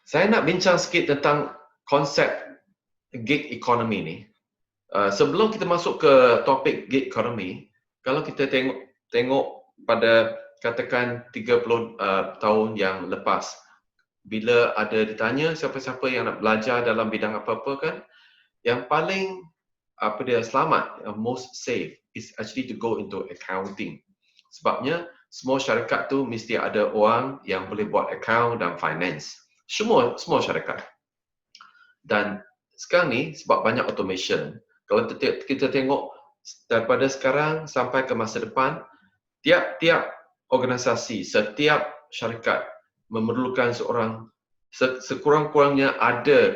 Saya nak bincang sikit tentang konsep gig economy ni. Sebelum kita masuk ke topik gig economy, kalau kita tengok pada katakan 30 tahun yang lepas, bila ada ditanya siapa-siapa yang nak belajar dalam bidang apa-apa kan, yang paling selamat, most safe is actually to go into accounting. Sebabnya semua syarikat tu mesti ada orang yang boleh buat account dan finance. Semua syarikat. Dan sekarang ni sebab banyak automation, kalau kita tengok daripada sekarang sampai ke masa depan, tiap-tiap organisasi, setiap syarikat memerlukan seorang sekurang-kurangnya ada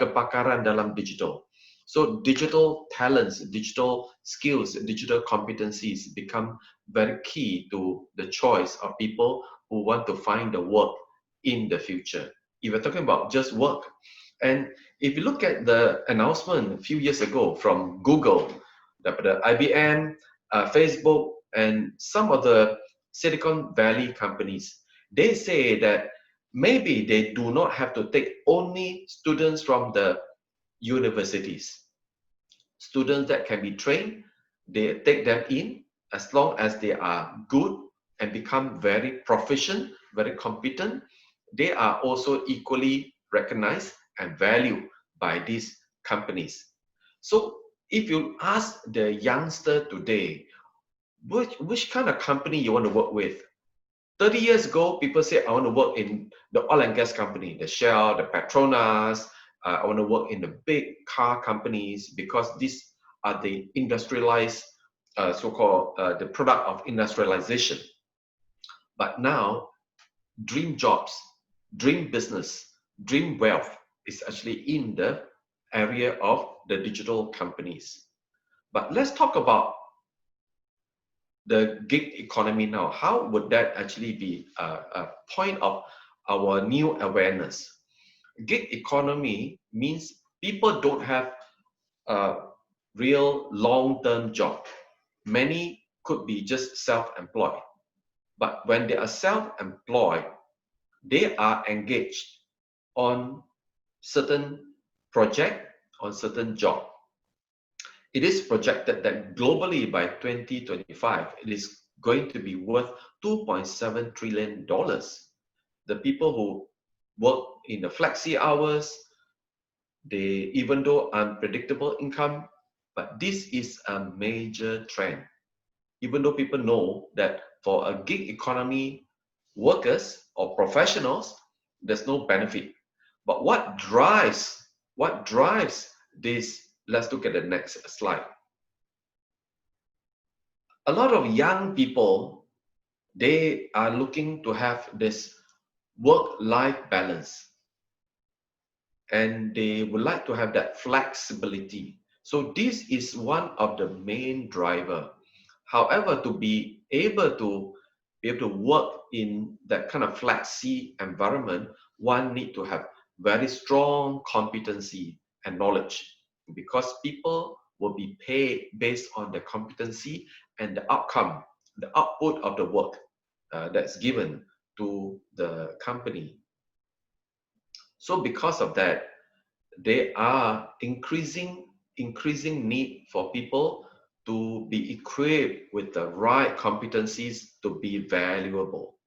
kepakaran dalam digital. So digital talents, digital skills, digital competencies become very key to the choice of people who want to find the work in the future. If we're talking about just work, and if you look at the announcement a few years ago from Google, daripada IBM, Facebook, and some of the Silicon Valley companies, they say that maybe they do not have to take only students from the universities. Students that can be trained, they take them in as long as they are good and become very proficient, very competent. They are also equally recognized and valued by these companies. So if you ask the youngster today, which kind of company you want to work with? 30 years ago, people say, I want to work in the oil and gas company, the Shell, the Petronas. I want to work in the big car companies because these are the industrialized, so-called the product of industrialization. But now, dream jobs, dream business, dream wealth is actually in the area of the digital companies. But let's talk about the gig economy now. How would that actually be a point of our new awareness? Gig economy means people don't have a real long-term job. Many could be just self-employed. But when they are self-employed, they are engaged on certain project, on certain job. It is projected that globally by 2025, it is going to be worth $2.7 trillion. The people who work in the flexi hours, they even though unpredictable income, but this is a major trend. Even though people know that for a gig economy workers or professionals, there's no benefit. But what drives this? Let's look at the next slide. A lot of young people, they are looking to have this work-life balance. And they would like to have that flexibility. So this is one of the main driver. However, to be able to work in that kind of flexi environment, one need to have very strong competency and knowledge, because people will be paid based on the competency and the outcome, the output of the work that's given to the company. So because of that, there are increasing need for people to be equipped with the right competencies to be valuable.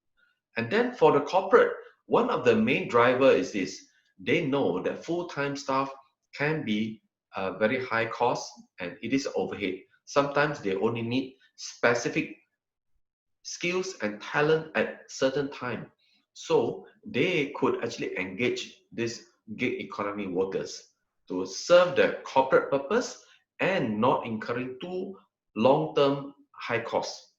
And then for the corporate, one of the main driver is this. They know that full-time staff can be very high cost and it is overhead. Sometimes they only need specific skills and talent at certain time. So they could actually engage these gig economy workers to serve the corporate purpose and not incurring too long-term high costs.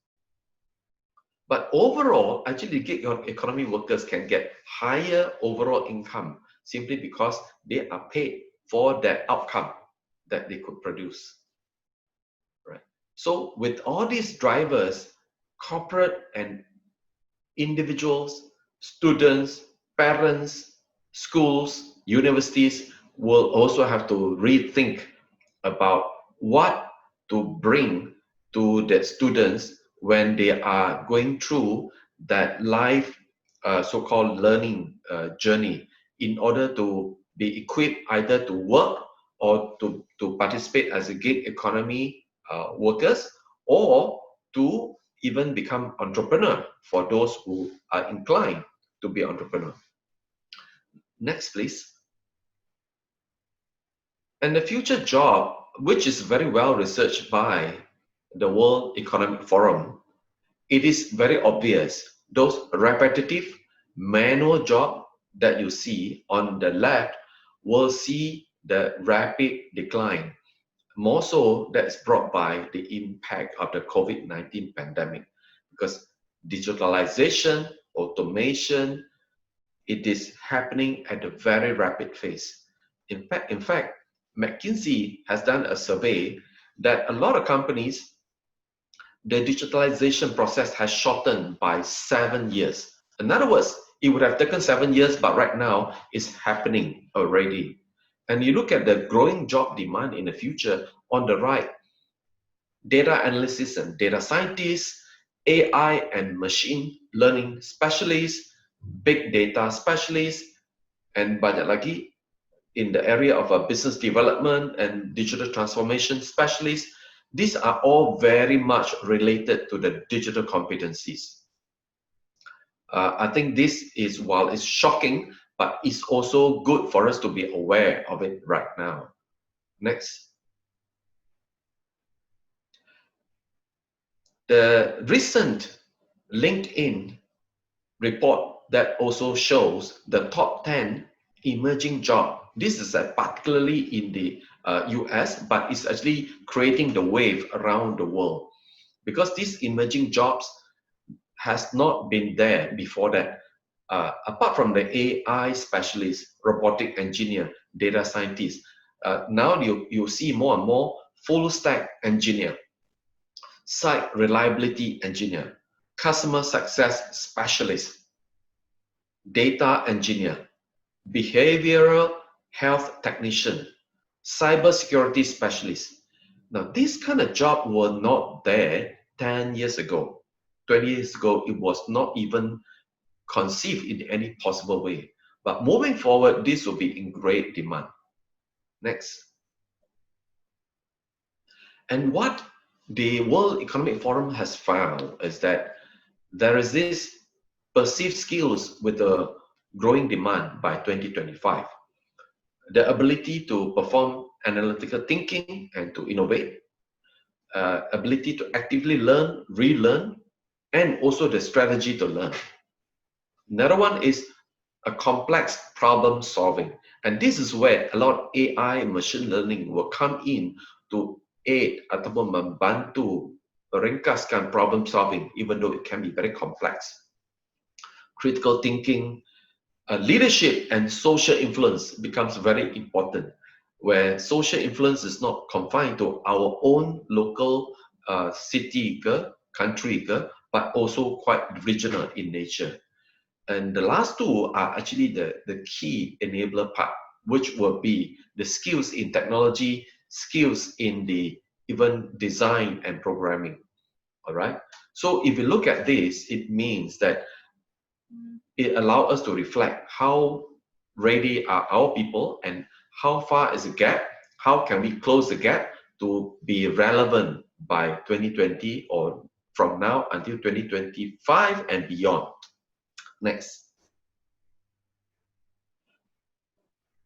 But overall, actually gig economy workers can get higher overall income simply because they are paid for that outcome that they could produce. Right. So with all these drivers, corporate and individuals, students, parents, schools, universities will also have to rethink about what to bring to the students when they are going through that life so-called learning journey in order to be equipped either to work or to participate as a gig economy workers, or to even become entrepreneur for those who are inclined to be entrepreneur. Next, please. And the future job, which is very well researched by the World Economic Forum, it is very obvious. Those repetitive manual job that you see on the left will see the rapid decline. More so, that's brought by the impact of the COVID-19 pandemic, because digitalization, automation, it is happening at a very rapid pace. In fact, McKinsey has done a survey that a lot of companies, the digitalization process has shortened by 7 years. In other words, it would have taken 7 years, but right now it's happening already. And you look at the growing job demand in the future on the right, data analysis and data scientists, AI and machine learning specialists, big data specialists, and banyak lagi in the area of business development and digital transformation specialists. These are all very much related to the digital competencies. I think this is, while it's shocking, but it's also good for us to be aware of it right now. Next. The recent LinkedIn report that also shows the top 10 emerging jobs. This is particularly in the US, but it's actually creating the wave around the world, because these emerging jobs has not been there before that. Apart from the AI specialist, robotic engineer, data scientist, now you see more and more full stack engineer, site reliability engineer, customer success specialist, data engineer, behavioral health technician, cybersecurity specialist. Now, this kind of job were not there 10 years ago. 20 years ago, it was not even conceived in any possible way. But moving forward, this will be in great demand. Next. And what the World Economic Forum has found is that there is this perceived skills with the growing demand by 2025. The ability to perform analytical thinking and to innovate, ability to actively learn, relearn, and also the strategy to learn. Another one is a complex problem solving. And this is where a lot of AI machine learning will come in to aid ataupun membantu meringkaskan problem solving, even though it can be very complex. Critical thinking, leadership and social influence becomes very important, where social influence is not confined to our own local city, country, but also quite regional in nature. And the last two are actually the key enabler part, which will be the skills in technology, skills in the even design and programming. All right. So if you look at this, it means that it allows us to reflect how ready are our people and how far is the gap, how can we close the gap to be relevant by 2020 or from now until 2025 and beyond. Next.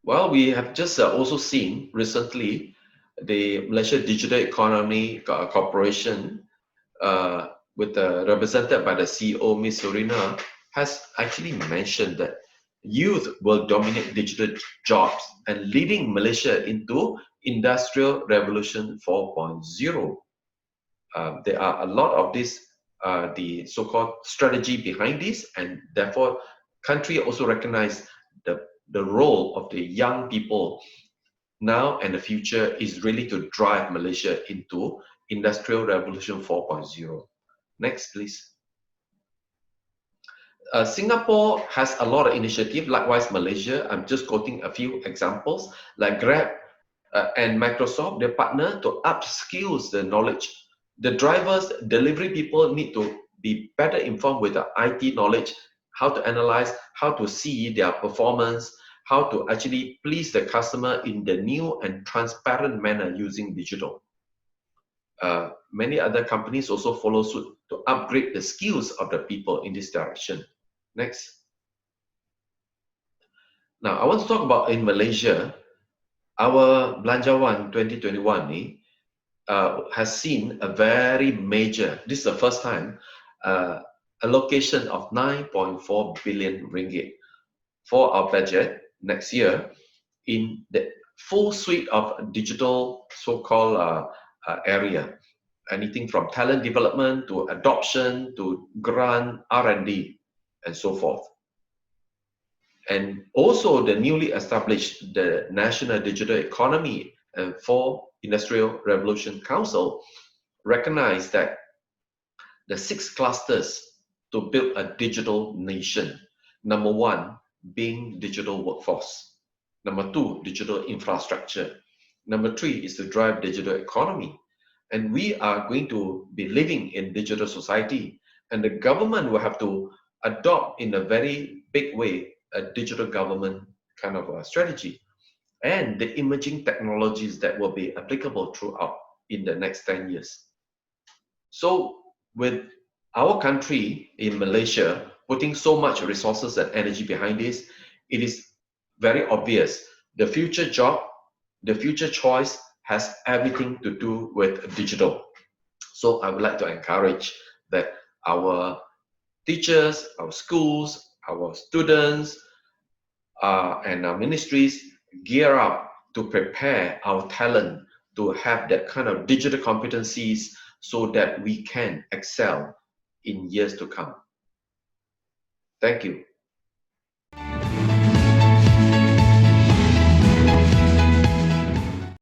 Well, we have just also seen recently the Malaysia Digital Economy Corporation, represented by the CEO, Ms. Surina, has actually mentioned that youth will dominate digital jobs and leading Malaysia into Industrial Revolution 4.0. There are a lot of this, the so-called strategy behind this, and therefore, country also recognize the role of the young people now and the future is really to drive Malaysia into Industrial Revolution 4.0. Next, please. Singapore has a lot of initiative, likewise Malaysia. I'm just quoting a few examples, like Grab and Microsoft, they partner to upskills the knowledge. The drivers, delivery people need to be better informed with the IT knowledge, how to analyze, how to see their performance, how to actually please the customer in the new and transparent manner using digital. Many other companies also follow suit to upgrade the skills of the people in this direction. Next. Now, I want to talk about in Malaysia, our Belanjawan 2021 has seen a very major, this is the first time, allocation of 9.4 billion ringgit for our budget next year in the full suite of digital so-called area. Anything from talent development to adoption to grant, R&D, and so forth. And also the newly established the National Digital Economy and 4 Industrial Revolution Council recognize that the 6 clusters to build a digital nation. Number 1, being digital workforce. Number 2, digital infrastructure. Number 3 is to drive digital economy. And we are going to be living in digital society, and the government will have to adopt in a very big way a digital government kind of a strategy and the emerging technologies that will be applicable throughout in the next 10 years. So with our country in Malaysia putting so much resources and energy behind this, it is very obvious the future job, the future choice has everything to do with digital. So I would like to encourage that our teachers, our schools, our students, and our ministries gear up to prepare our talent to have that kind of digital competencies so that we can excel in years to come. Thank you.